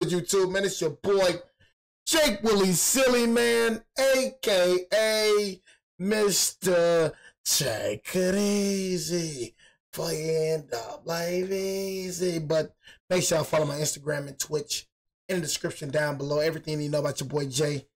YouTube, man. It's your boy, Jake Willie Silly, man, a.k.a. Mr. Take It Easy for you end up life easy. But make sure y'all follow my Instagram and Twitch in the description down below. Everything you know about your boy, Jay.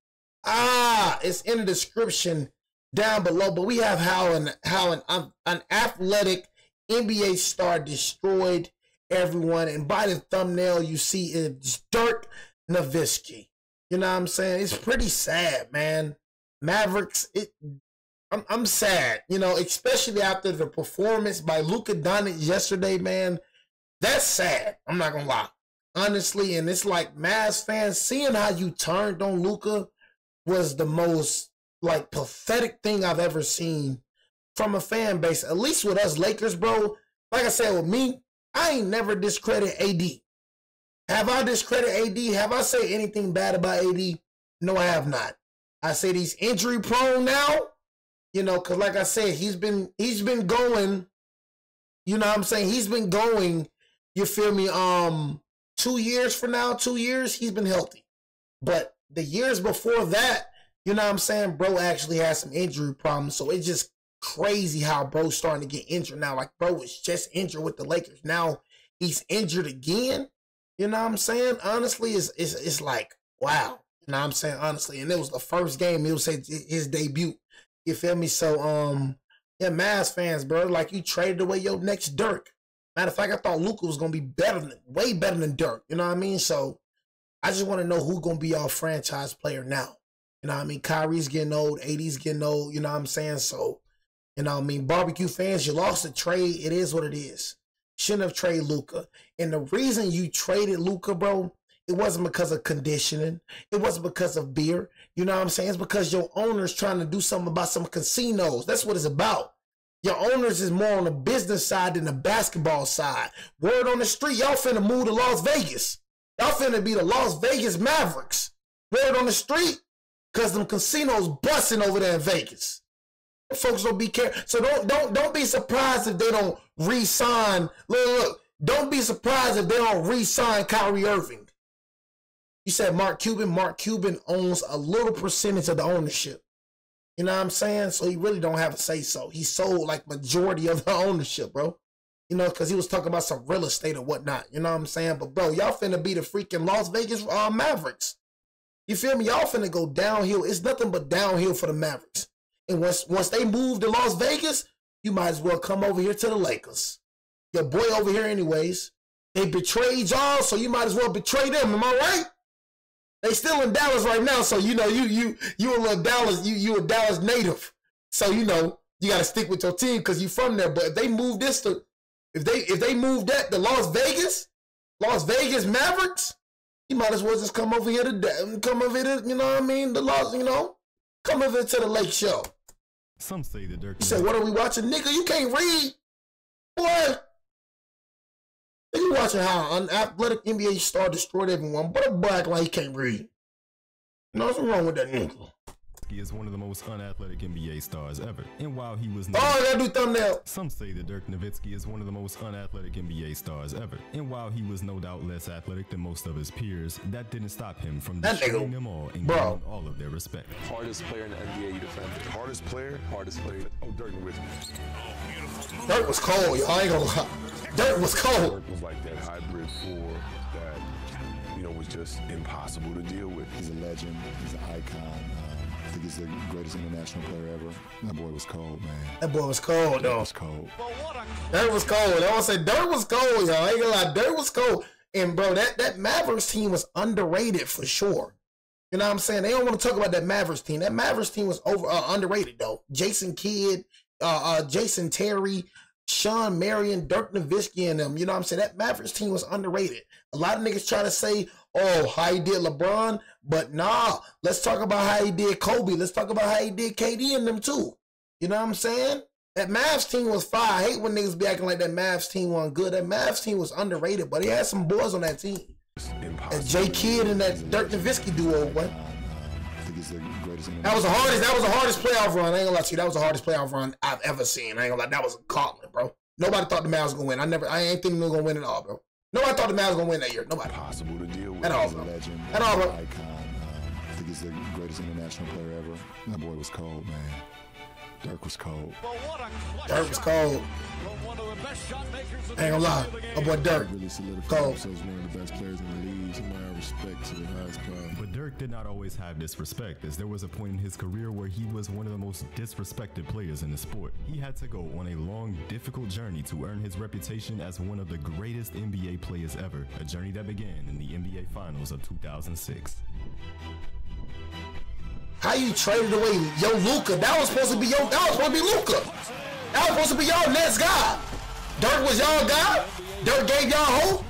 It's in the description down below. But we have how an athletic NBA star destroyed everyone, and by the thumbnail you see it's Dirk Nowitzki. You know what I'm saying? It's pretty sad, man. Mavericks, I'm sad, you know, especially after the performance by Luka Doncic yesterday, man. That's sad. I'm not gonna lie, honestly. And it's like, Mavs fans, seeing how you turned on Luka was the most like pathetic thing I've ever seen from a fan base. At least with us Lakers, bro. Like I said, with me, I ain't never discredit AD. Have I discredited AD? Have I said anything bad about AD? No, I have not. I said he's injury prone now, you know, because like I said, he's been going, you know what I'm saying? He's been going, you feel me, 2 years for now, 2 years, he's been healthy. But the years before that, you know what I'm saying, bro actually had some injury problems. So it's just crazy how bro's starting to get injured now. Like, bro was just injured with the Lakers. Now he's injured again. You know what I'm saying? Honestly, it's like, wow. You know what I'm saying? Honestly. And it was the first game. It was his debut. You feel me? So, yeah, Mavs fans, bro, like, you traded away your next Dirk. Matter of fact, I thought Luka was going to be way better than Dirk. You know what I mean? So, I just want to know who's going to be our franchise player now. You know what I mean? Kyrie's getting old. AD's getting old. You know what I'm saying? So, you know what I mean? Barbecue fans, you lost the trade. It is what it is. Shouldn't have traded Luka. And the reason you traded Luka, bro, it wasn't because of conditioning. It wasn't because of beer. You know what I'm saying? It's because your owner's trying to do something about some casinos. That's what it's about. Your owners is more on the business side than the basketball side. Word on the street, y'all finna move to Las Vegas. Y'all finna be the Las Vegas Mavericks. Word on the street, because them casinos busting over there in Vegas. Folks don't be careful. So don't be surprised if they don't re-sign. Look, don't be surprised if they don't re-sign Kyrie Irving. You said Mark Cuban. Mark Cuban owns a little percentage of the ownership. You know what I'm saying? So he really don't have a say-so. He sold like majority of the ownership, bro. You know, because he was talking about some real estate or whatnot. You know what I'm saying? But, bro, y'all finna be the freaking Las Vegas Mavericks. You feel me? Y'all finna go downhill. It's nothing but downhill for the Mavericks. And once they move to Las Vegas, you might as well come over here to the Lakers. Your boy over here anyways. They betrayed y'all, so you might as well betray them. Am I right? They still in Dallas right now, so you know you a little Dallas, you a Dallas native. So you know you gotta stick with your team because you from there. But if they move this to if they move that to Las Vegas Mavericks, you might as well just come over here to you know what I mean? Come over to the Lake Show. Some say the Dirk. You said, what are we watching? Nigga, you can't read. Boy. You watching how an athletic NBA star destroyed everyone, but a black like he can't read. Nothing wrong with that nigga. He is one of the most unathletic NBA stars ever. And while he was I gotta do thumbnail. Some say that Dirk Nowitzki is one of the most unathletic NBA stars ever. And while he was no doubt less athletic than most of his peers, that didn't stop him from destroying them all and gaining all of their respect. Hardest player in the NBA you defended. Hardest player? Hardest player. Oh, Dirk Nowitzki. Dirk was cold, y'all. I ain't gonna lie. Dirk was cold. Dirk was like that hybrid four that, you know, was just impossible to deal with. He's a legend. He's an icon. I think he's the greatest international player ever. That boy was cold, man. That boy was cold, though. Dirk was cold. Dirk was cold. I want to say Dirk was cold, y'all. I ain't gonna lie. Dirk was cold. And, bro, that Mavericks team was underrated for sure. You know what I'm saying? They don't want to talk about that Mavericks team. That Mavericks team was underrated, though. Jason Kidd, Jason Terry, Sean Marion, Dirk Nowitzki, and them. You know what I'm saying? That Mavericks team was underrated. A lot of niggas try to say, oh, how he did LeBron, but nah, let's talk about how he did Kobe. Let's talk about how he did KD and them too. You know what I'm saying? That Mavs team was fire. I hate when niggas be acting like that Mavs team wasn't good. That Mavs team was underrated, but he had some boys on that team. That J Kidd and that Dirk Nowitzki duo, boy. That was the hardest playoff run. I ain't gonna lie to you. That was the hardest playoff run I've ever seen. I ain't gonna lie. That was a gauntlet, bro. Nobody thought the Mavs was gonna win. I ain't think they were gonna win at all, bro. Nobody thought the Mavs was gonna win that year. Nobody. Possible to deal with. At all, He's a bro. legend. At all, bro. Icon. I think he's the greatest international player ever. That boy was cold, man. Dirk was cold. Dirk was cold. I ain't gonna lie. My boy Dirk. Really solidified Cold. himself as one of the best players in the league. Somebody I respect to the highest power. But Dirk did not always have this respect, as there was a point in his career where he was one of the most disrespected players in the sport. He had to go on a long, difficult journey to earn his reputation as one of the greatest NBA players ever, a journey that began in the NBA Finals of 2006. How you traded away yo Luka? That was supposed to be Luka. That was supposed to be y'all next guy. Dirk was y'all guy. Dirk gave y'all hope.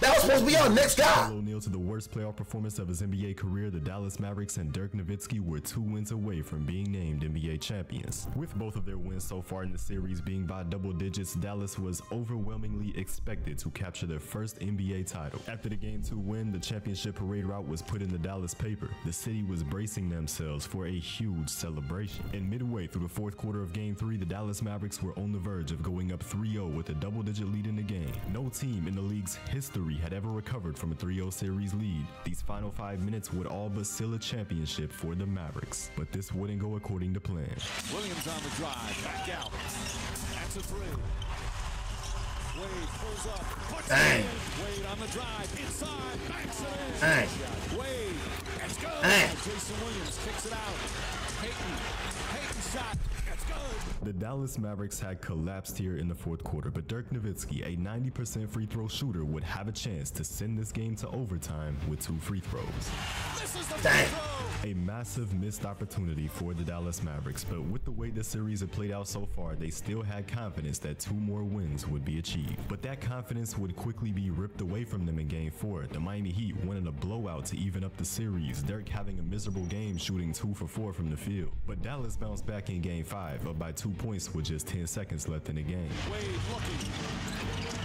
That was supposed to be y'all next guy. O'Neal to the worst playoff performance of his NBA career, the Dallas Mavericks and Dirk Nowitzki were 2 wins away from being named NBA champions. With both of their wins so far in the series being by double digits, Dallas was overwhelmingly expected to capture their first NBA title. After the Game 2 win, the championship parade route was put in the Dallas paper. The city was bracing themselves for a huge celebration. And midway through the fourth quarter of Game 3, the Dallas Mavericks were on the verge of going up 3-0 with a double-digit lead in the game. No team in the league's history had ever recovered from a 3-0 series lead. These final 5 minutes would all but seal a championship for the Mavericks, but this wouldn't go according to plan. Williams on the drive, back out. That's a three. Wade pulls up. Dang. Wade on the drive, inside, banks it in. Dang. Wade, that's good. Dang. Jason Williams kicks it out. Peyton shot, that's good. The Dallas Mavericks had collapsed here in the fourth quarter, but Dirk Nowitzki, a 90% free throw shooter, would have a chance to send this game to overtime with 2 free throws. This is the Dang. free throw. A massive missed opportunity for the Dallas Mavericks, but with the way the series had played out so far, they still had confidence that 2 more wins would be achieved. But that confidence would quickly be ripped away from them in Game 4. The Miami Heat winning a blowout to even up the series, Dirk having a miserable game shooting 2 for 4 from the field. But Dallas bounced back in Game 5, up by 2 points with just 10 seconds left in the game. Wade looking.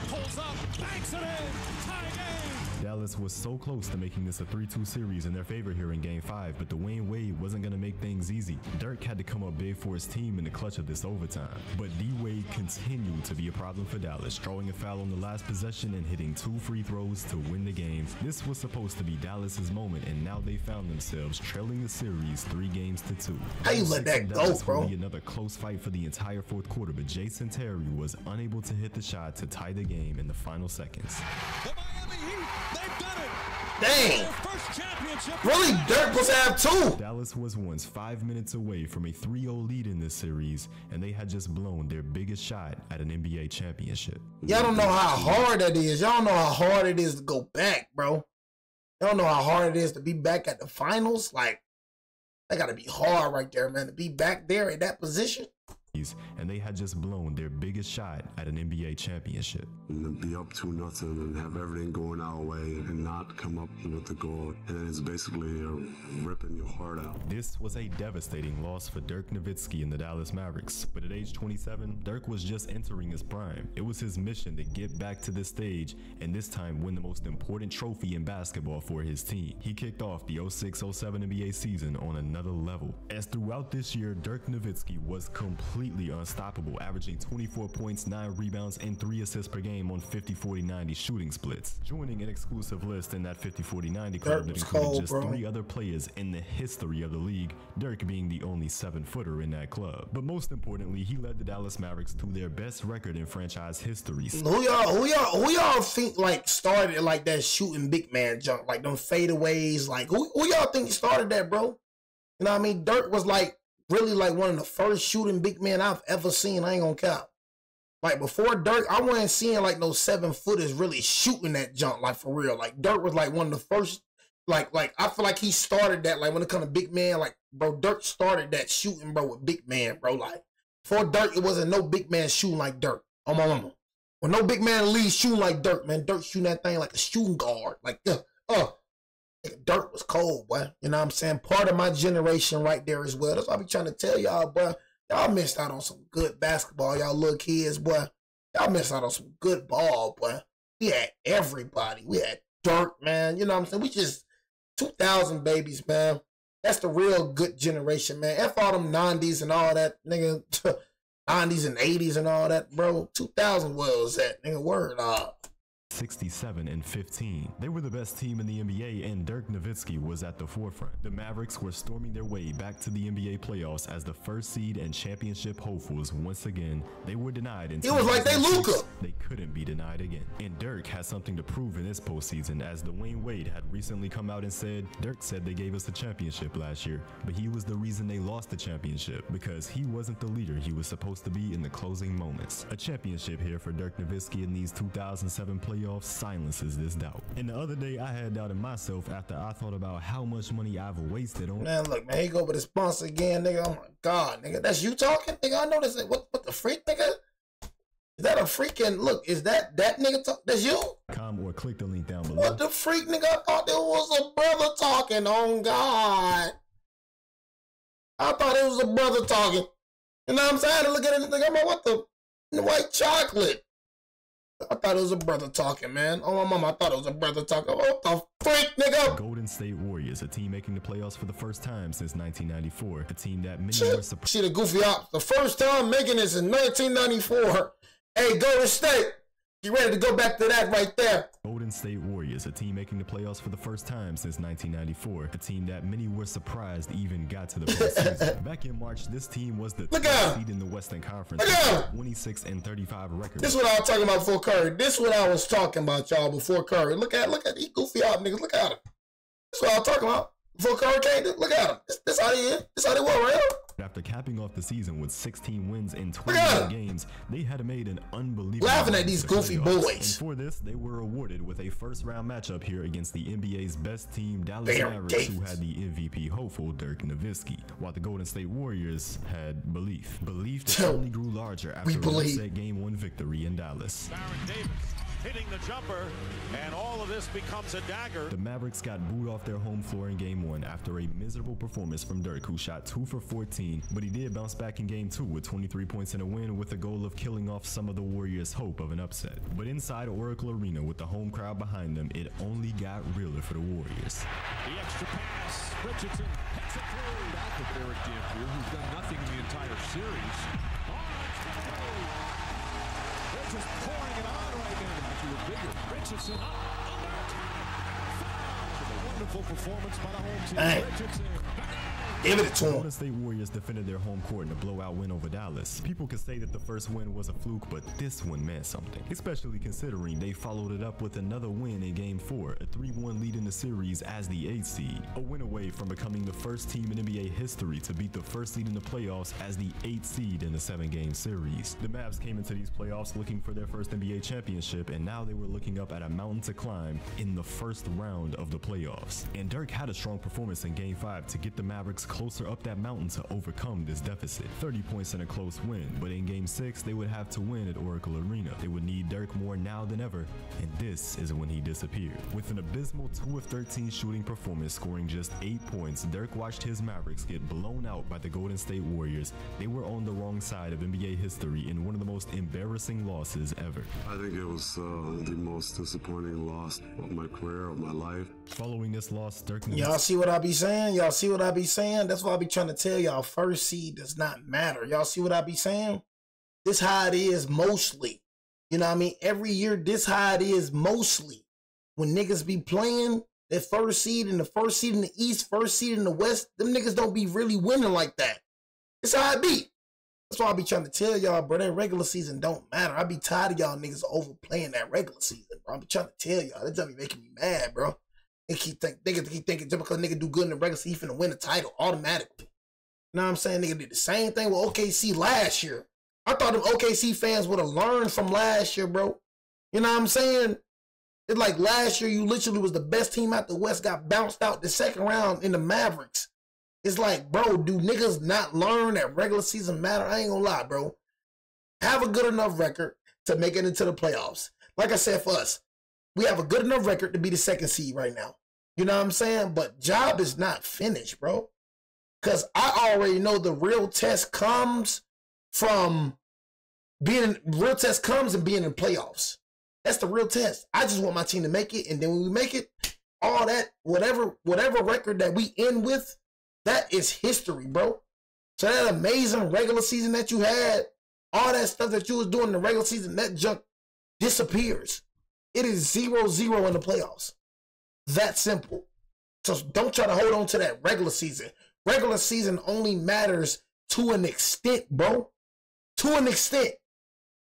Pulls up, banks it in. Tie game. Dallas was so close to making this a 3-2 series in their favor here in Game 5, but Dwayne Wade wasn't going to make things easy. Dirk had to come up big for his team in the clutch of this overtime. But D-Wade continued to be a problem for Dallas, drawing a foul on the last possession and hitting 2 free throws to win the game. This was supposed to be Dallas's moment, and now they found themselves trailing the series 3-2. How you let that go, Dallas bro? would be another close fight for the entire fourth quarter, but Jason Terry was unable to hit the shot to tie the game in the final seconds. The Miami Heat, they've done it. Dang. Their first championship. Really, Dirk was have 2. Dallas was once 5 minutes away from a 3-0 lead in this series, and they had just blown their biggest shot at an NBA championship. Y'all don't know how hard that is. Y'all don't know how hard it is to go back, bro. Y'all don't know how hard it is to be back at the finals. Like, that gotta be hard right there, man, to be back there in that position. And they had just blown their biggest shot at an NBA championship. And to be up 2-0 and have everything going our way and not come up with the goal, and then it's basically ripping your heart out. This was a devastating loss for Dirk Nowitzki and the Dallas Mavericks, but at age 27, Dirk was just entering his prime. It was his mission to get back to this stage and this time win the most important trophy in basketball for his team. He kicked off the 06-07 NBA season on another level, as throughout this year, Dirk Nowitzki was completely unstoppable, averaging 24 points, 9 rebounds, and 3 assists per game on 50-40-90 shooting splits, joining an exclusive list in that 50-40-90 club that included just 3 other players in the history of the league, Dirk being the only 7-footer in that club. But most importantly, he led the Dallas Mavericks to their best record in franchise history. Who y'all think like started like that shooting big man junk, like them fadeaways? Like who y'all think started that, bro? You know what I mean? Dirk was like really like one of the first shooting big men I've ever seen. I ain't gonna count. Like before Dirk, I wasn't seeing like no 7-footers really shooting that junk, like for real. Like Dirk was like one of the first. Like I feel like he started that. Like when it comes to big man, like bro, Dirk started that shooting, bro, with big man, bro. Like before Dirk, it wasn't no big man shooting like Dirk. Oh my mama. When no big man leads shooting like Dirk, man, Dirk shooting that thing like a shooting guard. Like Dirk was cold, boy. You know what I'm saying? Part of my generation right there as well. That's what I be trying to tell y'all, boy. Y'all missed out on some good basketball, y'all little kids, boy. Y'all missed out on some good ball, boy. We had everybody. We had Dirk, man. You know what I'm saying? We just 2000 babies, man. That's the real good generation, man. F all them 90s and all that, nigga. 90s and 80s and all that, bro. 2000 was that, nigga. Word up. 67-15. They were the best team in the NBA, and Dirk Nowitzki was at the forefront. The Mavericks were storming their way back to the NBA playoffs as the first seed and championship hopefuls. Once again, they were denied. It was like they Luka. They couldn't be denied again. And Dirk has something to prove in this postseason, as Dwayne Wade had recently come out and said, Dirk said they gave us a championship last year, but he was the reason they lost the championship, because he wasn't the leader he was supposed to be in the closing moments. A championship here for Dirk Nowitzki in these 2007 playoffs silences this doubt. And the other day, I had doubt in myself after I thought about how much money I've wasted on. Man, look, man, here you go with the sponsor again, nigga. Oh my God, nigga, that's you talking, nigga. I know this. What the freak, nigga? Is that a freaking look? Is that nigga talk? That's you? Come or click the link down below. What the freak, nigga? I thought there was a brother talking. On God, I thought it was a brother talking. You know what I'm saying? Look at it, nigga. I'm like, what the white chocolate? I thought it was a brother talking, man. Oh, my mama, I thought it was a brother talking. What the freak, nigga? Golden State Warriors, a team making the playoffs for the first time since 1994. A team that many were surprised. See the goofy ops. The first time making this in 1994. Hey, Golden State, you ready to go back to that right there? Golden State Warriors, a team making the playoffs for the first time since 1994. A team that many were surprised even got to the postseason. Back in March, this team was the third seed in the Western Conference. 26-35 record. This is what I was talking about before Curry. This is what I was talking about, y'all, before Curry. Look at these goofy op niggas. Look at him. That's what I was talking about. Before Curry came, look at him. This how he is. This how they were, right? After capping off the season with 16 wins in 28 games, they had made an unbelievable. Laughing at these goofy boys. And for this, they were awarded with a first-round matchup here against the NBA's best team, Dallas Mavericks, who had the MVP hopeful Dirk Nowitzki, while the Golden State Warriors had belief. Belief that only grew larger after a upset Game 1 victory in Dallas. Baron Davis hitting the jumper, and all of this becomes a dagger. The Mavericks got booed off their home floor in Game 1 after a miserable performance from Dirk, who shot 2 for 14, but he did bounce back in Game 2 with 23 points in a win with the goal of killing off some of the Warriors' hope of an upset. But inside Oracle Arena with the home crowd behind them, it only got realer for the Warriors. The extra pass, Richardson hits it through. Back with Eric Dampier, who's done nothing in the entire series. They're just pouring it on right now. Richardson up, under attack. A wonderful performance by the home team. Richardson. Give it to him. Golden State Warriors defended their home court in a blowout win over Dallas. People could say that the first win was a fluke, but this one meant something, especially considering they followed it up with another win in Game 4, a 3-1 lead in the series as the 8th seed, a win away from becoming the first team in NBA history to beat the first seed in the playoffs as the 8th seed in a 7-game series. The Mavs came into these playoffs looking for their first NBA championship, and now they were looking up at a mountain to climb in the first round of the playoffs. And Dirk had a strong performance in Game 5 to get the Mavericks closer up that mountain to overcome this deficit. 30 points in a close win, but in Game 6, they would have to win at Oracle Arena. They would need Dirk more now than ever, and this is when he disappeared. With an abysmal 2 of 13 shooting performance, scoring just 8 points, Dirk watched his Mavericks get blown out by the Golden State Warriors. They were on the wrong side of NBA history in one of the most embarrassing losses ever. I think it was the most disappointing loss of my career, of my life. Following this loss, Dirk... Y'all see what I be saying? Y'all see what I be saying? That's why I be trying to tell y'all, first seed does not matter. Y'all see what I be saying? This how it is mostly. You know what I mean? Every year, this how it is mostly. When niggas be playing that first seed and the first seed in the East, first seed in the West, them niggas don't be really winning like that. It's how it be. That's why I be trying to tell y'all, bro, that regular season don't matter. I be tired of y'all niggas overplaying that regular season, bro. I be trying to tell y'all. That just be making me mad, bro. They keep thinking just because nigga do good in the regular season, he finna win the title automatically. You know what I'm saying? Nigga did the same thing with OKC last year. I thought them OKC fans would have learned from last year, bro. You know what I'm saying? It's like last year, you literally was the best team out the West, got bounced out the second round in the Mavericks. It's like, bro, do niggas not learn that regular season matter? I ain't gonna lie, bro. Have a good enough record to make it into the playoffs. Like I said, for us, we have a good enough record to be the second seed right now. You know what I'm saying? But job is not finished, bro. Because I already know the real test comes from and being in playoffs. That's the real test. I just want my team to make it. And then when we make it, all that, whatever record that we end with, that is history, bro. So that amazing regular season that you had, all that stuff that you was doing in the regular season, that junk disappears. It is 0-0 in the playoffs. That simple. So don't try to hold on to that regular season. Regular season only matters to an extent, bro. To an extent.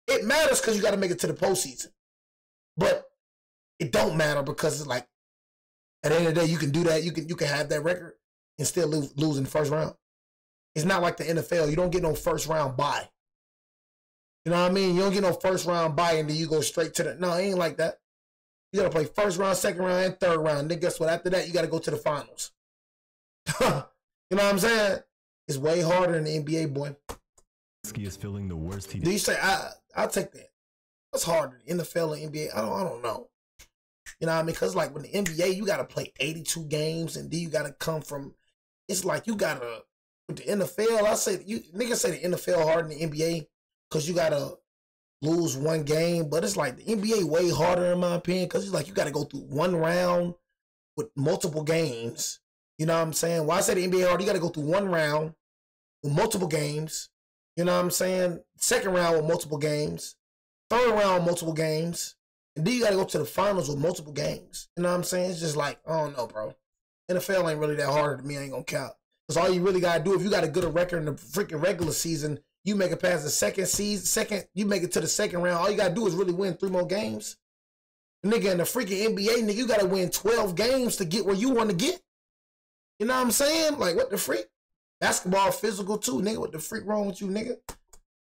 It matters because you got to make it to the postseason. But it don't matter because it's like, at the end of the day, you can do that. You can have that record and still lose in the first round. It's not like the NFL. You don't get no first round bye. You know what I mean? You don't get no first round bye and then you go straight to the... No, it ain't like that. You got to play first round, second round, and third round. Then guess what? After that, you got to go to the finals. You know what I'm saying? It's way harder in the NBA, boy. Is feeling the worst he Do you say, I'll take that. What's harder, NFL and NBA? I don't know. You know what I mean? Because like when the NBA, you got to play 82 games and then you got to come from... It's like you got to... With the NFL, I say... Niggas say the NFL harder than the NBA because you got to lose one game. But it's like the NBA way harder in my opinion because it's like you got to go through one round with multiple games. You know what I'm saying? Why I say the NBA hard, you got to go through one round with multiple games. You know what I'm saying? Second round with multiple games. Third round with multiple games. And then you got to go to the finals with multiple games. You know what I'm saying? It's just like, I don't know, bro. NFL ain't really that hard to me. I ain't going to count. Because all you really got to do, if you got a good record in the freaking regular season, you make it past the you make it to the second round. All you got to do is really win 3 more games. Nigga, in the freaking NBA, nigga, you got to win 12 games to get where you want to get. You know what I'm saying? Like, what the freak? Basketball physical too, nigga. What the freak wrong with you, nigga?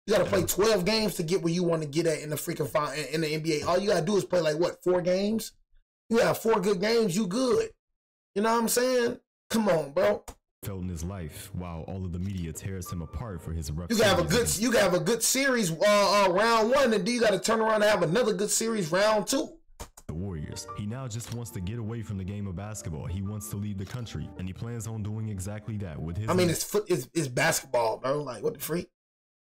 You gotta play 12 games to get where you want to get at in the freaking in the NBA. All you gotta do is play like what, 4 games? You have 4 good games, you good. You know what I'm saying? Come on, bro. Felt in his life while all of the media tears him apart for his rough. You can have a good series round 1, and then you gotta turn around and have another good series round 2. The Warriors. He now just wants to get away from the game of basketball. He wants to leave the country, and he plans on doing exactly that with his... I mean, it's basketball, bro. Like, what the freak?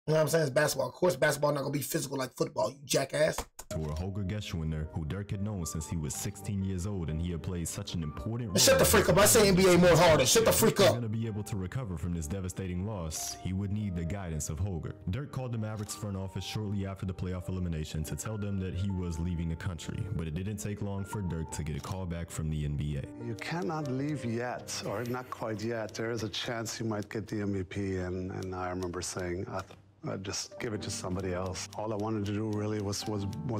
You know what I'm saying? It's basketball. Of course, basketball not gonna be physical like football, you jackass. Or Holger Geschwiner, who Dirk had known since he was 16 years old, and he had played such an important role. Shut the freak up. I say NBA more harder. Shut the freak up. If going to be able to recover from this devastating loss, he would need the guidance of Holger. Dirk called the Mavericks front office shortly after the playoff elimination to tell them that he was leaving the country, but it didn't take long for Dirk to get a call back from the NBA. You cannot leave yet, or not quite yet. There is a chance you might get the MVP, and I remember saying, I'd just give it to somebody else. All I wanted to do really was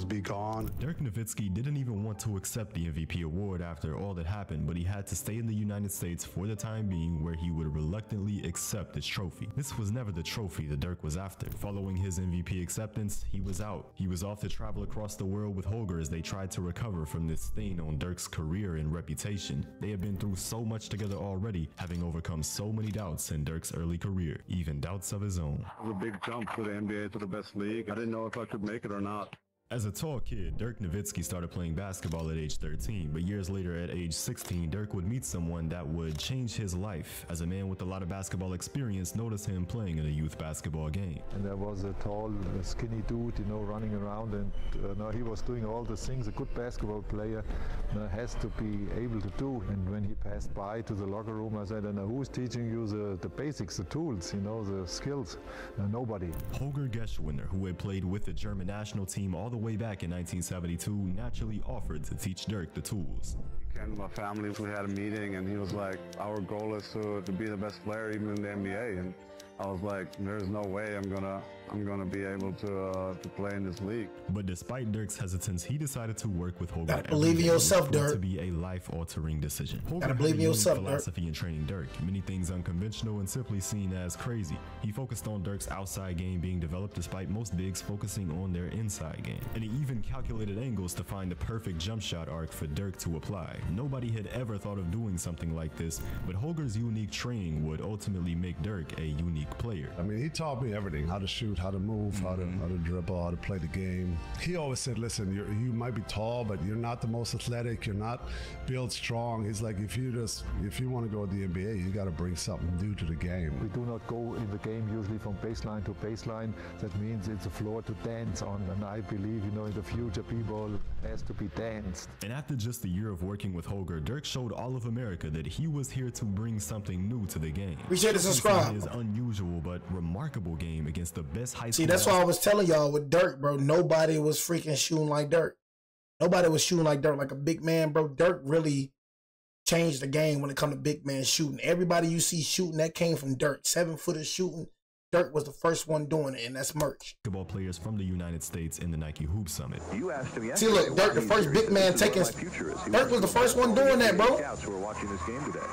be gone. Dirk Nowitzki didn't even want to accept the MVP award after all that happened, but he had to stay in the United States for the time being, where he would reluctantly accept his trophy. This was never the trophy that Dirk was after. Following his MVP acceptance, he was out. He was off to travel across the world with Holger as they tried to recover from this stain on Dirk's career and reputation. They had been through so much together already, having overcome so many doubts in Dirk's early career, even doubts of his own. It was a big jump for the NBA to the best league. I didn't know if I could make it or not. As a tall kid, Dirk Nowitzki started playing basketball at age 13, but years later at age 16, Dirk would meet someone that would change his life. As a man with a lot of basketball experience noticed him playing in a youth basketball game. And there was a tall, skinny dude, you know, running around, and he was doing all the things a good basketball player has to be able to do. And when he passed by to the locker room, I said, who's teaching you the basics, the tools, you know, the skills? Nobody. Holger Geschwiner, who had played with the German national team all the way back in 1972, naturally offered to teach Dirk the tools. He came to my family, we had a meeting, and he was like, our goal is to be the best player even in the NBA. And I was like, there's no way I'm gonna be able to play in this league. But despite Dirk's hesitance, he decided to work with Holger. Gotta believe in yourself, Dirk. To be a life-altering decision. Holger Gotta believe in yourself, Dirk. Philosophy in training Dirk, many things unconventional and simply seen as crazy. He focused on Dirk's outside game being developed despite most bigs focusing on their inside game. And he even calculated angles to find the perfect jump shot arc for Dirk to apply. Nobody had ever thought of doing something like this, but Holger's unique training would ultimately make Dirk a unique player. I mean, he taught me everything: how to shoot, how to move, how to dribble, how to play the game. He always said, listen, you might be tall, but you're not the most athletic, you're not built strong. He's like, if you want to go to the NBA, you got to bring something new to the game. We do not go in the game usually from baseline to baseline. That means it's a floor to dance on, and I believe, you know, in the future people has to be danced. And after just a year of working with Holger, Dirk showed all of America that he was here to bring something new to the game. Appreciate the subscribe. His unusual but remarkable game against the best high school. See, that's why I was telling y'all with Dirk, bro. Nobody was freaking shooting like Dirk. Nobody was shooting like Dirk, like a big man, bro. Dirk really changed the game when it comes to big man shooting. Everybody you see shooting, that came from Dirk. 7-footer shooting. Dirk was the first one doing it, and that's merch. Basketball players from the United States in the Nike Hoop Summit. You asked me see, look, Dirk, the first big man taking. Dirk was the first one doing that, bro.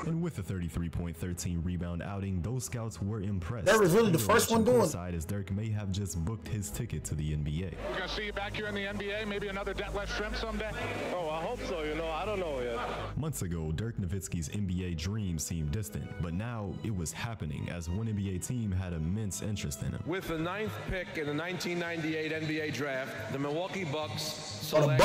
And with a 33.13 rebound outing, those scouts were impressed. Dirk was really the first one doing it. As Dirk may have just booked his ticket to the NBA. We're gonna see you back here in the NBA. Maybe another Detlef Schrempf someday. Oh, I hope so. You know, I don't know yet. Months ago, Dirk Nowitzki's NBA dream seemed distant, but now it was happening as one NBA team had immense interest in him. With the 9th pick in the 1998 NBA draft, the Milwaukee Bucks select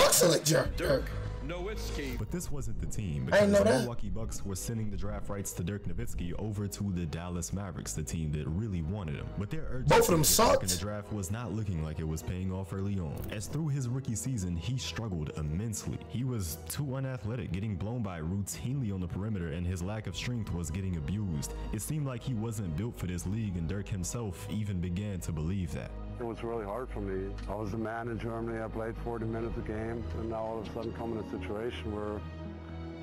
Dirk Nowitzki. But this wasn't the team, because the Milwaukee Bucks were sending the draft rights to Dirk Nowitzki over to the Dallas Mavericks, the team that really wanted him. But their urgency both of them sucked in the draft was not looking like it was paying off early on, as through his rookie season he struggled immensely. He was too unathletic, getting blown by routinely on the perimeter, and his lack of strength was getting abused. It seemed like he wasn't built for this league, and Dirk himself even began to believe that. It was really hard for me. I was the man in Germany. I played 40 minutes a game, and now all of a sudden come in a situation where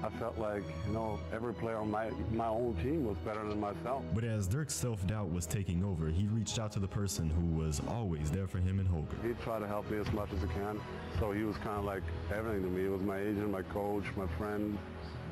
I felt like, you know, every player on my own team was better than myself. But as Dirk's self-doubt was taking over, he reached out to the person who was always there for him in Holger. He tried to help me as much as he can. So he was kind of like everything to me. He was my agent, my coach, my friend,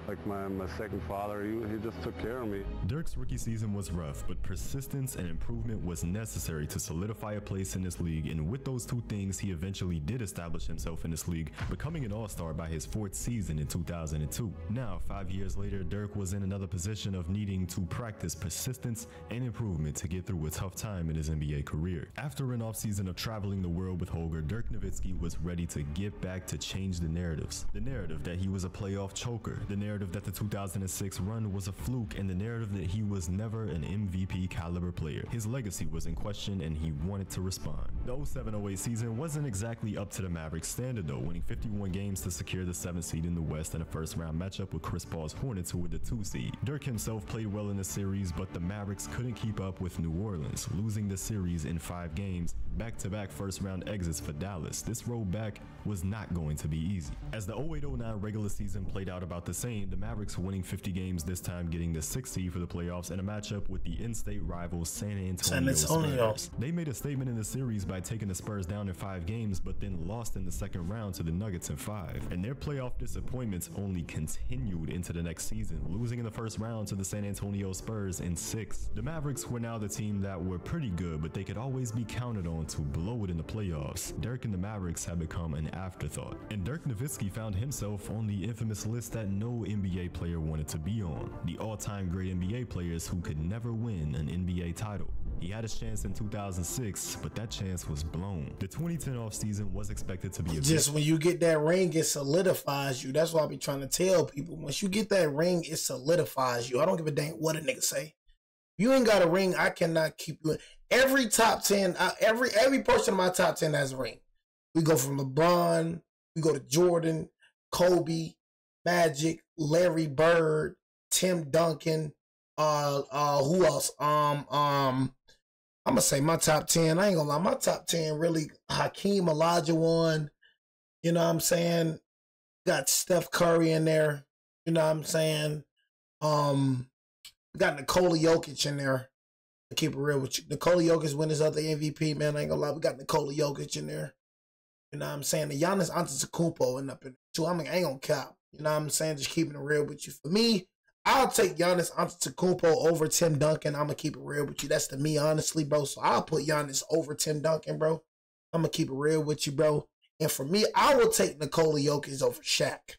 like my second father. He just took care of me. Dirk's rookie season was rough, but persistence and improvement was necessary to solidify a place in this league, and with those two things, he eventually did establish himself in this league, becoming an all-star by his 4th season in 2002. Now, 5 years later, Dirk was in another position of needing to practice persistence and improvement to get through a tough time in his NBA career. After an offseason of traveling the world with Holger, Dirk Nowitzki was ready to get back to change the narratives. The narrative that he was a playoff choker, the narrative that the 2006 run was a fluke, and the narrative that he was never an MVP caliber player. His legacy was in question, and he wanted to respond. The 07-08 season wasn't exactly up to the Mavericks standard though, winning 51 games to secure the 7th seed in the West and a first-round matchup with Chris Paul's Hornets, who were the 2 seed. Dirk himself played well in the series, but the Mavericks couldn't keep up with New Orleans, losing the series in 5 games, back-to-back first-round exits for Dallas. This road back was not going to be easy. As the 08-09 regular season played out about the same, the Mavericks winning 50 games, this time getting the 6th seed for the playoffs and a matchup with the in-state rivals San Antonio Spurs. They made a statement in the series by taking the Spurs down in 5 games, but then lost in the second round to the Nuggets in 5. And their playoff disappointments only continued into the next season, losing in the first round to the San Antonio Spurs in 6. The Mavericks were now the team that were pretty good, but they could always be counted on to blow it in the playoffs. Dirk and the Mavericks had become an afterthought, and Dirk Nowitzki found himself on the infamous list that no NBA player wanted to be on, the all-time great NBA players who could never win an NBA title. He had his chance in 2006, but that chance was blown. The 2010 offseason was expected to be just when you get that ring, it solidifies you. That's what I be trying to tell people. Once you get that ring, it solidifies you. I don't give a damn what a nigga say. You ain't got a ring, I cannot keep you in. Every top 10, every person in my top 10 has a ring. We go from LeBron, we go to Jordan, Kobe, Magic, Larry Bird, Tim Duncan, who else? I'm gonna say my top 10. I ain't gonna lie, my top 10 really Hakeem Olajuwon, you know what I'm saying? Got Steph Curry in there, you know what I'm saying? Got Nikola Jokic in there. To keep it real with you. Nikola Jokic win his other MVP, man. I ain't gonna lie, we got Nikola Jokic in there. You know what I'm saying? The Giannis Antetokounmpo end up in there too. I mean, I ain't gonna cap. You know what I'm saying? Just keeping it real with you. For me, I'll take Giannis Antetokounmpo over Tim Duncan. I'm gonna keep it real with you. That's to me, honestly, bro. So I'll put Giannis over Tim Duncan, bro. I'm gonna keep it real with you, bro. And for me, I will take Nikola Jokic over Shaq.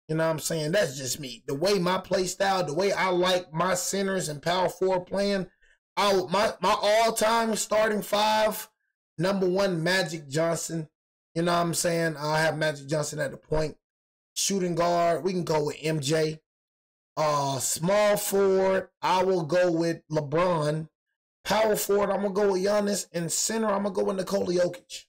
You know what I'm saying? That's just me. The way my play style, the way I like my centers and power forward playing, my all-time starting 5, number 1, Magic Johnson. You know what I'm saying? I'll have Magic Johnson at the point. Shooting guard, we can go with MJ. Small forward, I will go with LeBron. Power forward, I'm going to go with Giannis. And center, I'm going to go with Nikola Jokic.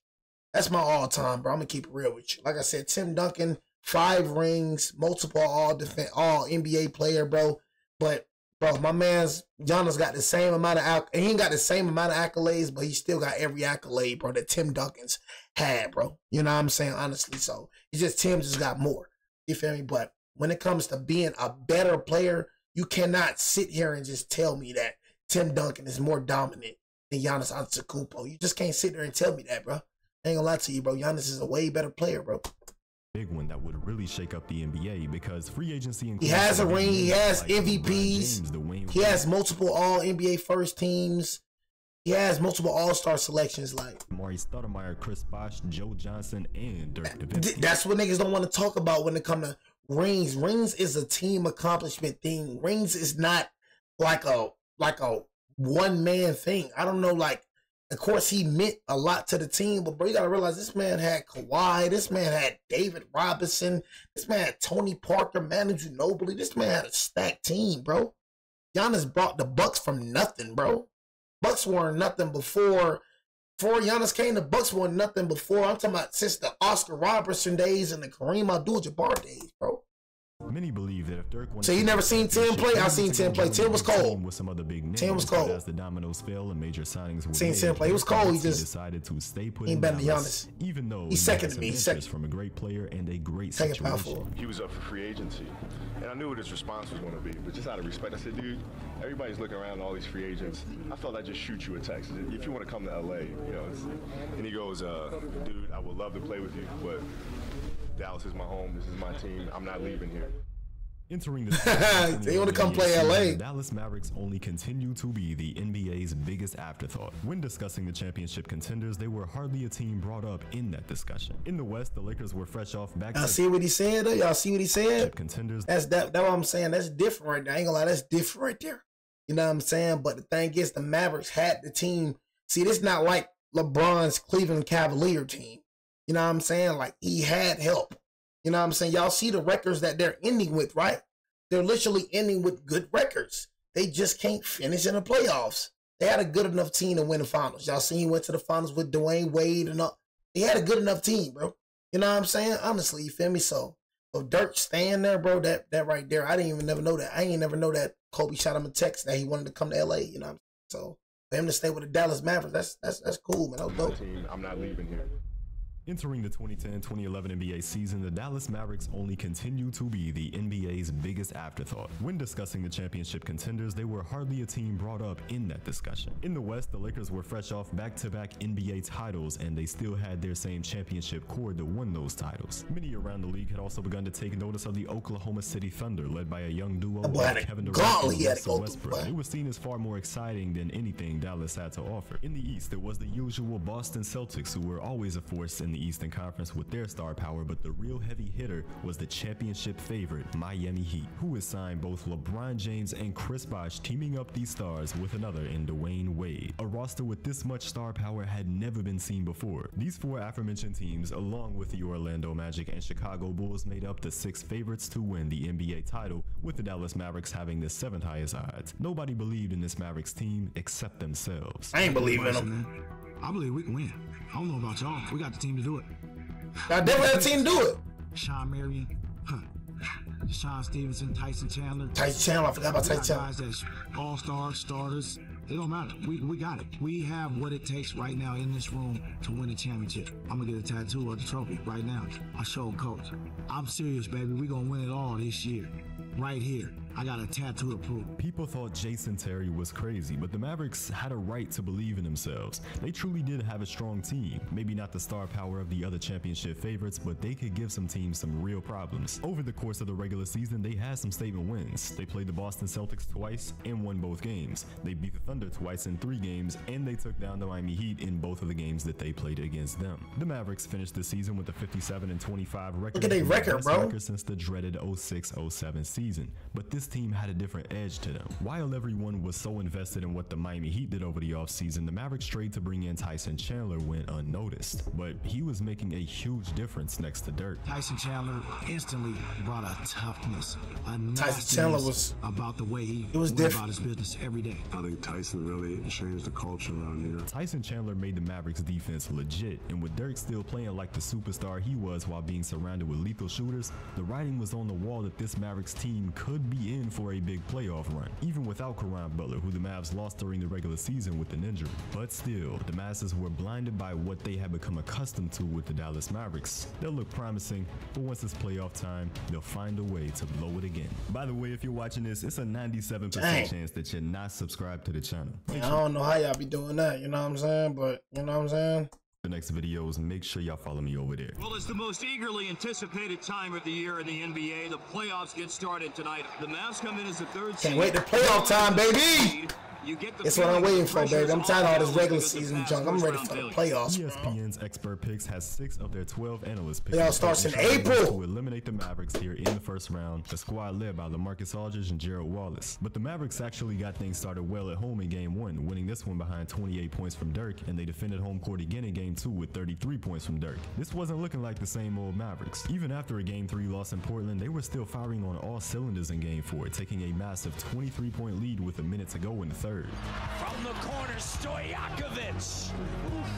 That's my all-time, bro. I'm going to keep it real with you. Like I said, Tim Duncan, 5 rings, multiple all NBA player, bro. But Bro, my man's Giannis got the same amount of he ain't got the same amount of accolades, but he still got every accolade, bro, that Tim Duncan's had, bro. You know what I'm saying? Honestly, so it's just Tim just got more. You feel me? But when it comes to being a better player, you cannot sit here and just tell me that Tim Duncan is more dominant than Giannis Antetokounmpo. You just can't sit there and tell me that, bro. I ain't gonna lie to you, bro. Giannis is a way better player, bro. Big one that would really shake up the NBA because free agency. He has a ring. He has MVPs. He has multiple All-NBA first teams. He has multiple All-Star selections. Like Maurice Stoudemire, Chris Bosh, Joe Johnson, and Dirk Nowitzki. That's what niggas don't want to talk about when it comes to rings. Rings is a team accomplishment thing. Rings is not like a one-man thing. I don't know, like, of course, he meant a lot to the team, but bro, you gotta realize this man had Kawhi, this man had David Robinson, this man had Tony Parker, Manu Ginobili, this man had a stacked team, bro. Giannis brought the Bucks from nothing, bro. Bucks weren't nothing before Giannis came. The Bucks weren't nothing before. I'm talking about since the Oscar Robertson days and the Kareem Abdul-Jabbar days, bro. Many believe that if Dirk so you never seen Tim play? I seen Tim play. Tim was cold. With some other big names, Tim was cold. As the dominoes fell and major signings were seen Tim play. He was cold. He just decided to stay put. He ain't better than Giannis. Even though he's second to me. He's second from a great player and a great situation. He was up for free agency, and I knew what his response was going to be. But just out of respect, I said, "Dude, everybody's looking around at all these free agents. I felt I'd just shoot you a text if you want to come to LA, you know." And he goes, "Dude, I would love to play with you, but Dallas is my home. This is my team. I'm not leaving here." Entering the they want to come play LA. The Dallas Mavericks only continue to be the NBA's biggest afterthought. When discussing the championship contenders, they were hardly a team brought up in that discussion. In the West, the Lakers were fresh off back. Y'all see what he said though? Y'all see what he said? Contenders. That's what I'm saying. That's different right there. I ain't gonna lie, that's different right there. You know what I'm saying? But the thing is, the Mavericks had the team. See, this not like LeBron's Cleveland Cavalier team. You know what I'm saying? Like, he had help. You know what I'm saying? Y'all see the records that they're ending with, right? They're literally ending with good records. They just can't finish in the playoffs. They had a good enough team to win the finals. Y'all seen he went to the finals with Dwayne Wade and all. They had a good enough team, bro. You know what I'm saying? Honestly, you feel me? So Dirk staying there, bro, that right there, I didn't even never know that. I ain't never know that Kobe shot him a text that he wanted to come to LA, you know what I'm saying? So for him to stay with the Dallas Mavericks, that's cool, man. That was dope. I'm not leaving here. Entering the 2010-2011 NBA season, the Dallas Mavericks only continue to be the NBA's biggest afterthought. When discussing the championship contenders, they were hardly a team brought up in that discussion. In the West, the Lakers were fresh off back-to-back NBA titles, and they still had their same championship core that won those titles. Many around the league had also begun to take notice of the Oklahoma City Thunder, led by a young duo of Kevin Durant and Russell Westbrook. It was seen as far more exciting than anything Dallas had to offer. In the East, there was the usual Boston Celtics, who were always a force in the Eastern Conference with their star power, but the real heavy hitter was the championship favorite Miami Heat, who has signed both LeBron James and Chris Bosh, teaming up these stars with another in Dwayne Wade. A roster with this much star power had never been seen before. These four aforementioned teams, along with the Orlando Magic and Chicago Bulls, made up the 6 favorites to win the NBA title, with the Dallas Mavericks having the 7th highest odds. Nobody believed in this Mavericks team except themselves. I ain't believing in them. I believe we can win. I don't know about y'all. We got the team to do it. I definitely have a team to do it. Sean Marion, Sean Stevenson, Tyson Chandler. Tyson Chandler, I forgot about Tyson Chandler. Guys that's all-stars, starters. It don't matter. We got it. We have what it takes right now in this room to win a championship. I'm gonna get a tattoo of the trophy right now. I showed coach. I'm serious, baby. We gonna win it all this year. Right here. I got a tattoo to prove. People thought Jason Terry was crazy, but the Mavericks had a right to believe in themselves. They truly did have a strong team. Maybe not the star power of the other championship favorites, but they could give some teams some real problems. Over the course of the regular season, they had some statement wins. They played the Boston Celtics twice and won both games. They beat the Thunder twice in 3 games, and they took down the Miami Heat in both of the games that they played against them. The Mavericks finished the season with a 57-25 record. Look at their record, bro. Record since the dreaded 06-07 season. But this team had a different edge to them. While everyone was so invested in what the Miami Heat did over the offseason, the Mavericks trade to bring in Tyson Chandler went unnoticed, but he was making a huge difference next to Dirk. Tyson Chandler instantly brought a toughness, a Tyson Chandler was about the way he was went about his business every day. I think Tyson really changed the culture around here. Tyson Chandler made the Mavericks defense legit, and with Dirk still playing like the superstar he was while being surrounded with lethal shooters, the writing was on the wall that this Mavericks team could be in for a big playoff run, even without Caron Butler, who the Mavs lost during the regular season with an injury. But still, the masses were blinded by what they had become accustomed to with the Dallas Mavericks. They'll look promising, but once it's playoff time, they'll find a way to blow it again. By the way, if you're watching this, it's a 97% chance that you're not subscribed to the channel. Yeah, I don't know how y'all be doing that, you know what I'm saying? But, you know what I'm saying? The next videos, make sure y'all follow me over there. Well, it's the most eagerly anticipated time of the year in the NBA. The playoffs get started tonight. The Mavs come in as the third seed. Can't wait to playoff time, baby! That's what I'm waiting for, baby. I'm tired of all this regular season junk. I'm ready for the playoffs, bro. ESPN's expert picks has 6 of their 12 analysts picks. Playoffs starts in April to eliminate the Mavericks here in the first round. A squad led by LaMarcus Aldridge and Gerald Wallace. But the Mavericks actually got things started well at home in Game 1, winning this one behind 28 points from Dirk, and they defended home court again in Game 2 with 33 points from Dirk. This wasn't looking like the same old Mavericks. Even after a Game 3 loss in Portland, they were still firing on all cylinders in Game 4, taking a massive 23-point lead with a minute to go in the third. From the corner, Stojakovic.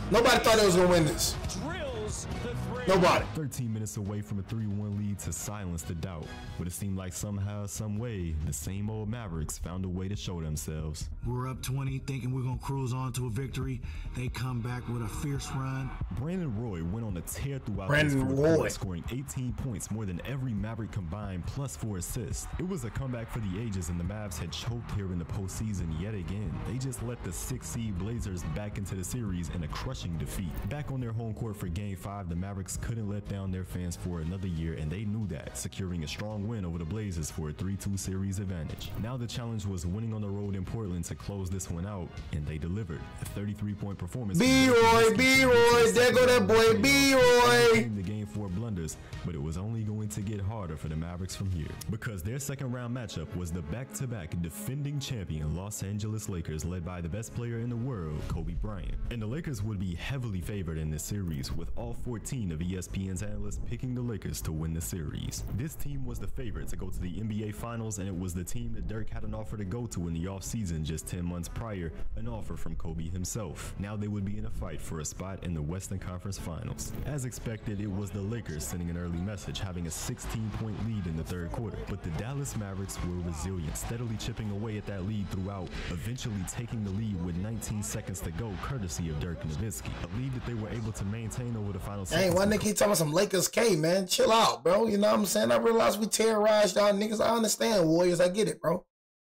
Nobody thought they was gonna win this. Drills the three. Nobody. 13 minutes away from a 3-1 lead to silence the doubt. But it seemed like somehow, some way, the same old Mavericks found a way to show themselves. We're up 20, thinking we're gonna cruise on to a victory. They come back with a fierce run. Brandon Roy went on a tear throughout Brandon this fourth Roy, quarter, scoring 18 points, more than every Maverick combined, plus 4 assists. It was a comeback for the ages, and the Mavs had choked here in the postseason yet again. They just let the 6th seed Blazers back into the series in a crushing defeat. Back on their home court for Game 5, the Mavericks couldn't let down their fans for another year, and they knew that, securing a strong win over the Blazers for a 3-2 series advantage. Now the challenge was winning on the road in Portland to close this one out, and they delivered. A 33-point performance. B-Roy, B-Roy, there go that boy, B-Roy. The Game 4 blunders, but it was only going to get harder for the Mavericks from here, because their second round matchup was the back-to-back defending champion Los Angeles Lakers, led by the best player in the world, Kobe Bryant. And the Lakers would be heavily favored in this series, with all 14 of ESPN's analysts picking the Lakers to win the series. This team was the favorite to go to the NBA Finals, and it was the team that Dirk had an offer to go to in the offseason just 10 months prior, an offer from Kobe himself. Now they would be in a fight for a spot in the Western Conference Finals. As expected, it was the Lakers sending an early message, having a 16-point lead in the third quarter, but the Dallas Mavericks were resilient, steadily chipping away at that lead throughout, eventually taking the lead with 19 seconds to go, courtesy of Dirk Nowitzki, a lead that they were able to maintain over the final Hey, why nigga keep talking about some Lakers K, man? Chill out, bro. You know what I'm saying? I realize we terrorized y'all niggas. I understand, Warriors. I get it, bro.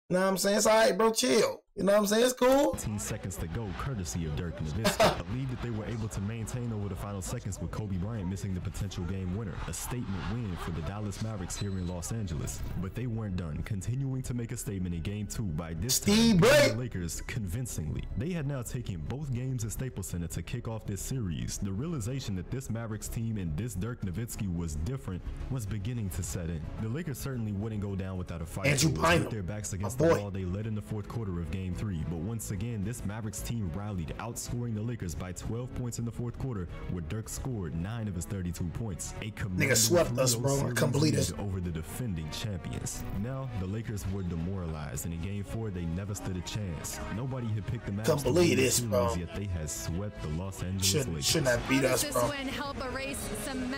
You know what I'm saying? It's all right, bro. Chill. You know what I'm saying? It's cool. 15 seconds to go, courtesy of Dirk Nowitzki, a lead that they were able to maintain over the final seconds with Kobe Bryant missing the potential game winner. A statement win for the Dallas Mavericks here in Los Angeles. But they weren't done, continuing to make a statement in Game 2 by this time the Lakers convincingly. They had now taken both games at Staples Center to kick off this series. The realization that this Mavericks team and this Dirk Nowitzki was different was beginning to set in. The Lakers certainly wouldn't go down without a fight. With their backs against the wall, they led in the fourth quarter of Game 3, but once again, this Mavericks team rallied, outscoring the Lakers by 12 points in the fourth quarter, where Dirk scored 9 of his 32 points. A nigga swept us, bro. I couldn't believe it. Over the defending champions. Now, the Lakers were demoralized, and in Game 4, they never stood a chance. Nobody had picked the Mavs. Couldn't believe this, bro. Yet they had swept the Los Angeles Lakers. Shouldn't have beat us, bro.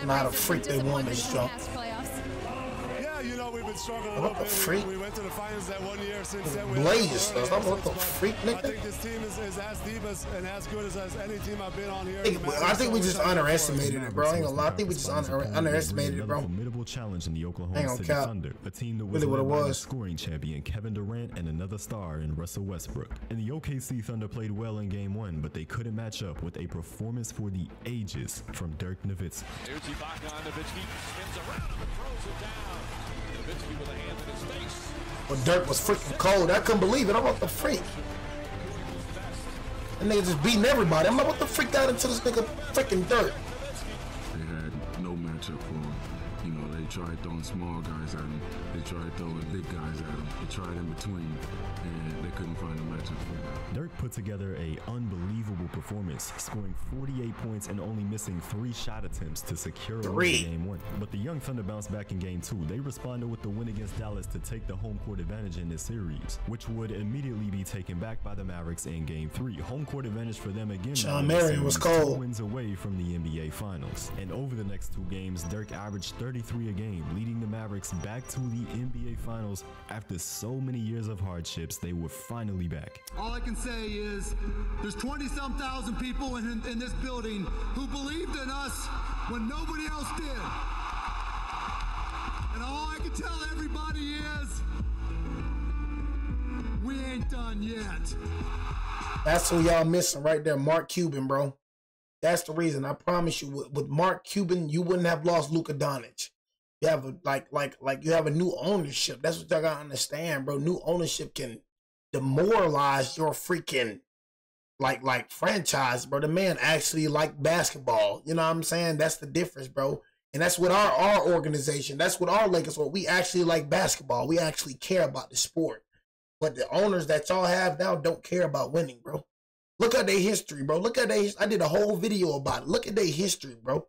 Not a freak they won this jump. You know, we've been struggling what the freak? We went to the finals that one year. Since then, Blaze, what the freak, nigga? I think this team is as deep and as good as any team I've been on here. I think we just underestimated it, bro. I ain't gonna lie. I think we just underestimated it, bro. Formidable challenge in the Oklahoma City Thunder, a team that was really led by the scoring champion Kevin Durant and another star in Russell Westbrook. And the OKC Thunder played well in Game 1, but they couldn't match up with a performance for the ages from Dirk Nowitzki. Here's Ibaka on Nowitzki, spins around and throws it down. Nowitzki with a hand in his face. Well, Dirk was freaking cold. I couldn't believe it. I'm like, the freak. And nigga just beating everybody. I'm like, what the freak got into this nigga freaking Dirk? They had no matchup for him. You know, they tried throwing small guys at him. They tried throwing big guys at him. They tried in between, and they couldn't find a matchup for that. Dirk put together an unbelievable performance, scoring 48 points and only missing 3 shot attempts to secure a win in Game 1. But the Young Thunder bounced back in Game 2. They responded with the win against Dallas to take the home court advantage in this series, which would immediately be taken back by the Mavericks in Game 3. Home court advantage for them again. Sean Marion was cold. 2 wins away from the NBA Finals. And over the next 2 games, Dirk averaged 33 a game, leading the Mavericks back to the NBA Finals. After so many years of hardships, they were finally back. All I can say is there's 20-some thousand people in this building who believed in us when nobody else did. And all I can tell everybody is we ain't done yet. That's who y'all missing right there, Mark Cuban, bro. That's the reason. I promise you, with Mark Cuban, you wouldn't have lost Luka Doncic. You have a like you have a new ownership. That's what y'all gotta understand, bro. New ownership can demoralize your freaking like franchise, bro. The man actually liked basketball. You know what I'm saying? That's the difference, bro. And that's what our organization, that's what our Lakers are. We actually like basketball. We actually care about the sport. But the owners that y'all have now don't care about winning, bro. Look at their history, bro. Look at their, I did a whole video about it. Look at their history, bro.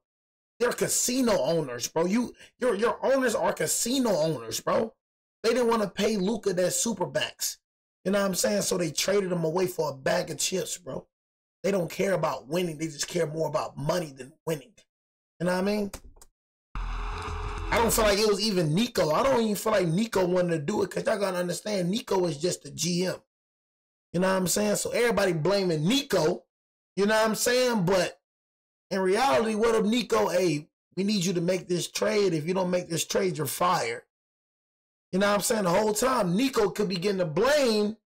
They're casino owners, bro. Your owners are casino owners, bro. They didn't want to pay Luka their superbacks. You know what I'm saying? So they traded him away for a bag of chips, bro. They don't care about winning. They just care more about money than winning. You know what I mean? I don't feel like it was even Nico. I don't even feel like Nico wanted to do it because y'all got to understand Nico is just a GM. You know what I'm saying? So everybody blaming Nico. You know what I'm saying? But in reality, what if Nico, hey, we need you to make this trade. If you don't make this trade, you're fired. You know what I'm saying? The whole time, Nico could be getting the blame,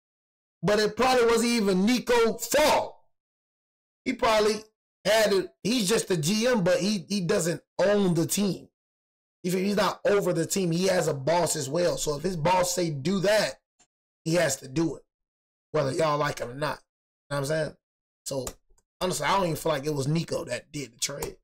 but it probably wasn't even Nico's fault. He probably had it. He's just a GM, but he doesn't own the team. If he's not over the team, he has a boss as well. So if his boss say do that, he has to do it, whether y'all like him or not. You know what I'm saying? So honestly, I don't even feel like it was Nico that did the trade.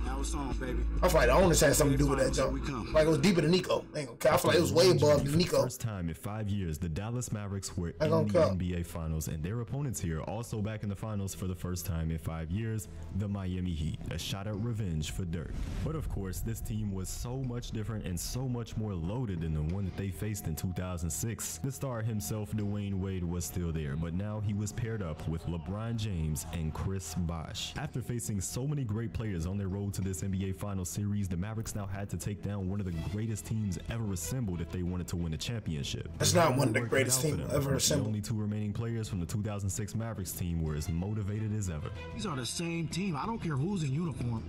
Now it's on, baby. I feel like the owners had something to do with that jump. Like it was deeper than Nico. I feel like it was way above Nico. First time in 5 years, the Dallas Mavericks were in the NBA Finals, and their opponents here also back in the finals for the first time in 5 years, the Miami Heat. A shot at revenge for Dirk. But of course, this team was so much different and so much more loaded than the one that they faced in 2006. The star himself, Dwayne Wade, was still there, but now he was paired up with LeBron James and Chris Bosh. After facing so many great players on their road to this NBA Finals series, the Mavericks now had to take down one of the greatest teams ever assembled if they wanted to win a championship. That's not one of the greatest teams ever assembled. The only 2 remaining players from the 2006 Mavericks team were as motivated as ever. These are the same team. I don't care who's in uniform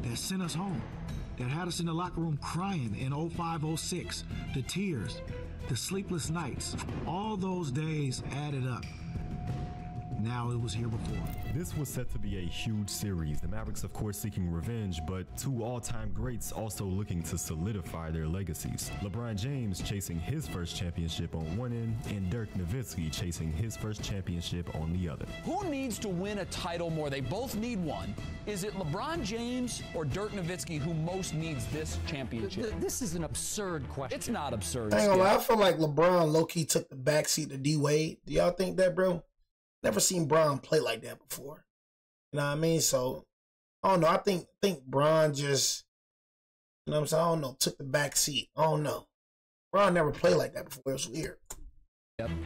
that sent us home, that had us in the locker room crying in 05-06, the tears, the sleepless nights, all those days added up. Now it was here before. This was set to be a huge series. The Mavericks, of course, seeking revenge, but 2 all-time greats also looking to solidify their legacies. LeBron James chasing his first championship on one end, and Dirk Nowitzki chasing his first championship on the other. Who needs to win a title more? They both need one. Is it LeBron James or Dirk Nowitzki who most needs this championship? This is an absurd question. It's not absurd. I ain't gonna lie, I feel like LeBron low-key took the backseat to D-Wade. Do y'all think that, bro? Never seen Bron play like that before. You know what I mean? So, I don't know. I think Bron just, you know what I'm saying? I don't know. Took the back seat. I don't know. Bron never played like that before. It was weird.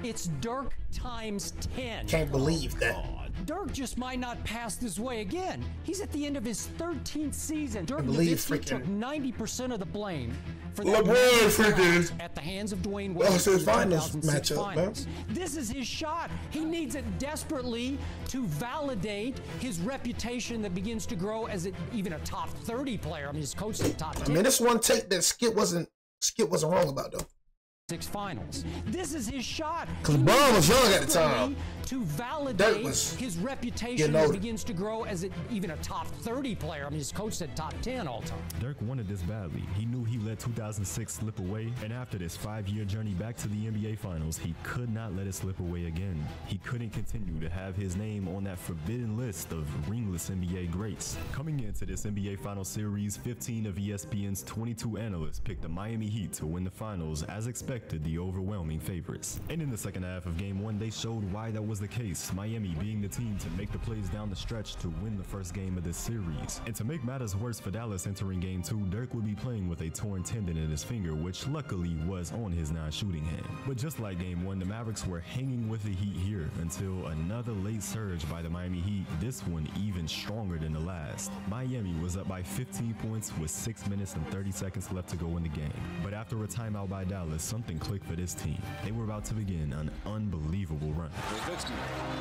It's Dirk times 10. Can't believe that. Dirk just might not pass this way again. He's at the end of his 13th season. Dirk Nowitzki took 90% of the blame for the at the hands of Dwayne Wade. That's his finals matchup, man. This is his shot. He needs it desperately to validate his reputation that begins to grow as even a top 30 player. I mean, his coach said top 10. I mean, this one take that Skip wasn't wrong about though. Finals. This is his shot. Because Bron was young at the time. To validate his reputation that begins to grow as even a top 30 player. I mean, his coach said top 10 all time. Dirk wanted this badly. He knew he let 2006 slip away, and after this 5-year journey back to the NBA Finals, he could not let it slip away again. He couldn't continue to have his name on that forbidden list of ringless NBA greats. Coming into this NBA Finals series, 15 of ESPN's 22 analysts picked the Miami Heat to win the Finals as expected expected the overwhelming favorites. And in the second half of Game 1, they showed why that was the case, Miami being the team to make the plays down the stretch to win the first game of this series. And to make matters worse for Dallas entering Game 2, Dirk would be playing with a torn tendon in his finger, which luckily was on his non-shooting hand. But just like Game 1, the Mavericks were hanging with the Heat here until another late surge by the Miami Heat, this one even stronger than the last. Miami was up by 15 points with 6 minutes and 30 seconds left to go in the game. But after a timeout by Dallas, something clicked for this team. They were about to begin an unbelievable run.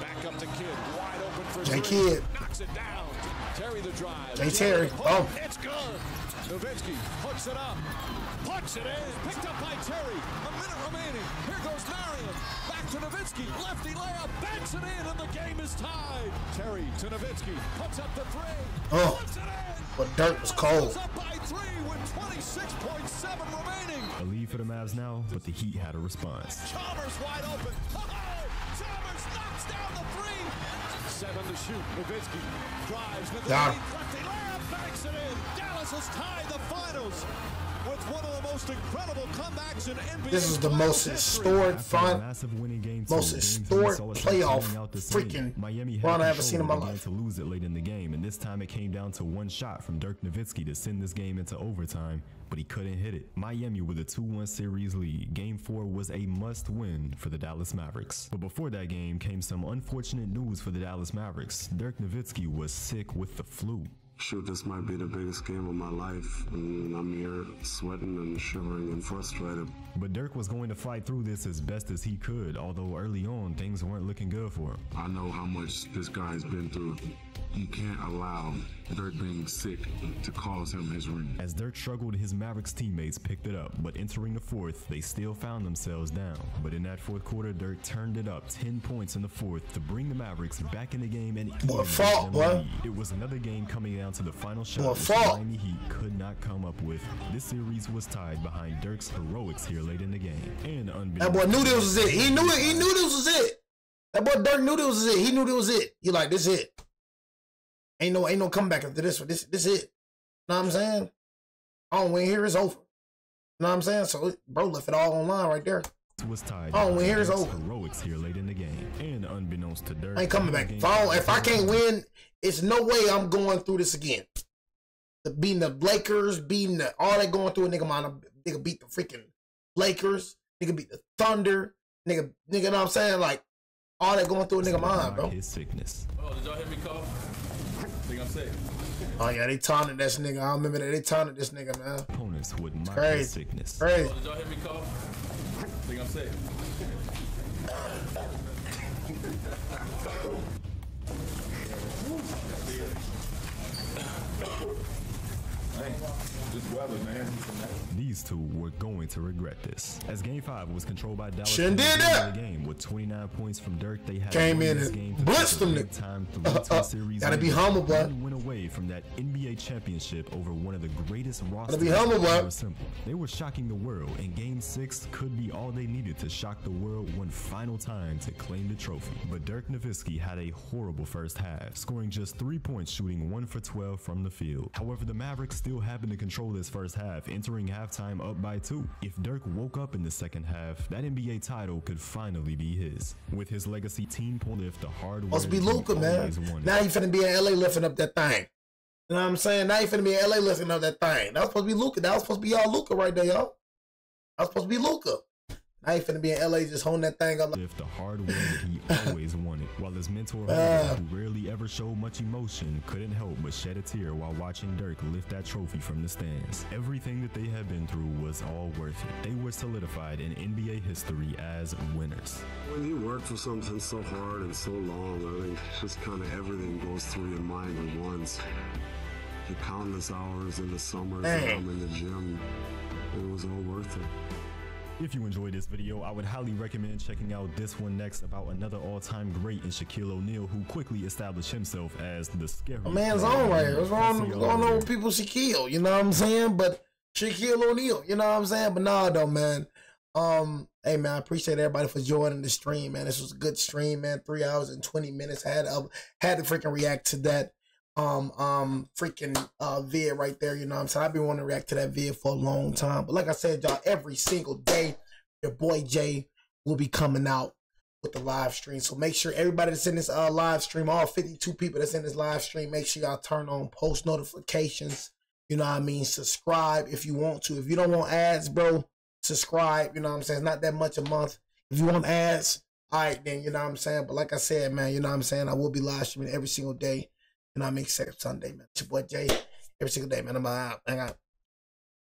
Back up to Kidd, wide open for J. Kidd. knocks it down. Terry the drive. J. Terry. Oh. It's good. Nowitzki hooks it up. Puts it in. Picked up by Terry. A minute remaining. Here goes Marion. Back to Nowitzki. Lefty layup. Banks it in, and the game is tied. Terry to Nowitzki. Puts up the three. Oh. Puts it in. But Dirk was cold. Up by 3 with 26.7 remaining. A lead for the Mavs now, but the Heat had a response. Chalmers wide open. Chalmers knocks down the 3. 7 to shoot. Nowitzki drives. Lefty layup. Banks it in. Dallas has tied the finals with one of the most incredible comebacks in NBA. This is the most historic most historic playoff freaking run I ever seen in my life. To lose it late in the game, and this time it came down to one shot from Dirk Nowitzki to send this game into overtime, but he couldn't hit it. Miami with a 2-1 series lead. Game 4 was a must-win for the Dallas Mavericks. But before that game came some unfortunate news for the Dallas Mavericks. Dirk Nowitzki was sick with the flu. Shoot, this might be the biggest game of my life, and I'm here sweating and shivering and frustrated. But Dirk was going to fight through this as best as he could, although early on things weren't looking good for him. I know how much this guy's been through. You can't allow Dirk being sick to cause him his ring. As Dirk struggled, his Mavericks teammates picked it up, but entering the fourth, they still found themselves down. But in that fourth quarter, Dirk turned it up 10 points in the fourth to bring the Mavericks back in the game and it was another game coming down to the final shot, which the Miami Heat could not come up with. This series was tied behind Dirk's heroics here late in the game. And that boy knew this was it. He knew it. He knew this was it. That boy Dirk knew this was it. He knew this was it. He like, this is it. Ain't no comeback after this one. This it. You know what I'm saying? I don't win here, it's over. You know what I'm saying? So bro left it all online right there. Was tied. Oh, when here's over. Heroics here late in the game, and unbeknownst to Dirk, I ain't coming back. If I can't win, it's no way I'm going through this again. Beating the Lakers, all that going through a nigga mind. Nigga beat the freaking Lakers. Nigga beat the Thunder. Nigga, know what I'm saying? Like all that going through a nigga mind, bro. His sickness. Oh, did y'all hear me cough? Think I'm sick. Oh yeah, they taunted this nigga. I remember that they taunted this nigga, man. Opponents would mock his sickness. Crazy. Oh, did y'all hear me cough? Think I'm sick. These two were going to regret this, as Game 5 was controlled by Dallas. Shouldn't did that. The game with 29 points from Dirk, they had came in and blitzed them. Gotta be humble, bro. Went away from that NBA championship over one of the greatest rosters. Gotta be humble, bro. They were shocking the world, and Game 6 could be all they needed to shock the world one final time to claim the trophy. But Dirk Nowitzki had a horrible first half, scoring just 3 points, shooting 1 for 12 from the field. However, the Mavericks still happened to control this first half, entering halftime up by 2. If Dirk woke up in the second half, that NBA title could finally be his. With his legacy, team pulled lift the hard. Supposed to be Luka, man. Now you finna be in LA lifting up that thing. You know what I'm saying? Now you finna be in LA lifting up that thing. That was supposed to be Luka. That was supposed to be y'all Luka right there, y'all. That was supposed to be Luka. Now you finna be in LA just holding that thing up. Lift the hard way that he always wanted, while his mentor, who rarely ever showed much emotion, couldn't help but shed a tear while watching Dirk lift that trophy from the stands. Everything that they had been through was all worth it. They were solidified in NBA history as winners. When you work for something so hard and so long, I think just kind of everything goes through your mind at once. The countless hours in the summers when I'm in the gym, it was all worth it. If you enjoyed this video, I would highly recommend checking out this one next about another all-time great in Shaquille O'Neal, who quickly established himself as the scary. A man's on right here. What's going on with people Shaquille? You know what I'm saying? But Shaquille O'Neal, you know what I'm saying? But nah, though, man. Hey, man, I appreciate everybody for joining the stream, man. This was a good stream, man. 3 hours and 20 minutes. Had to freaking react to that vid right there, you know what I'm saying? I've been wanting to react to that vid for a long time, but like I said, y'all, every single day your boy Jay will be coming out with the live stream. So make sure everybody that's in this live stream, all 52 people that's in this live stream, make sure y'all turn on post notifications. You know what I mean? Subscribe if you want to. If you don't want ads, bro, subscribe. You know what I'm saying? It's not that much a month. If you want ads, all right, then, you know what I'm saying? But like I said, man, you know what I'm saying? I will be live streaming every single day. You know what I mean? Except Sunday, man. It's your boy Jay. Every single day, man. I'm out.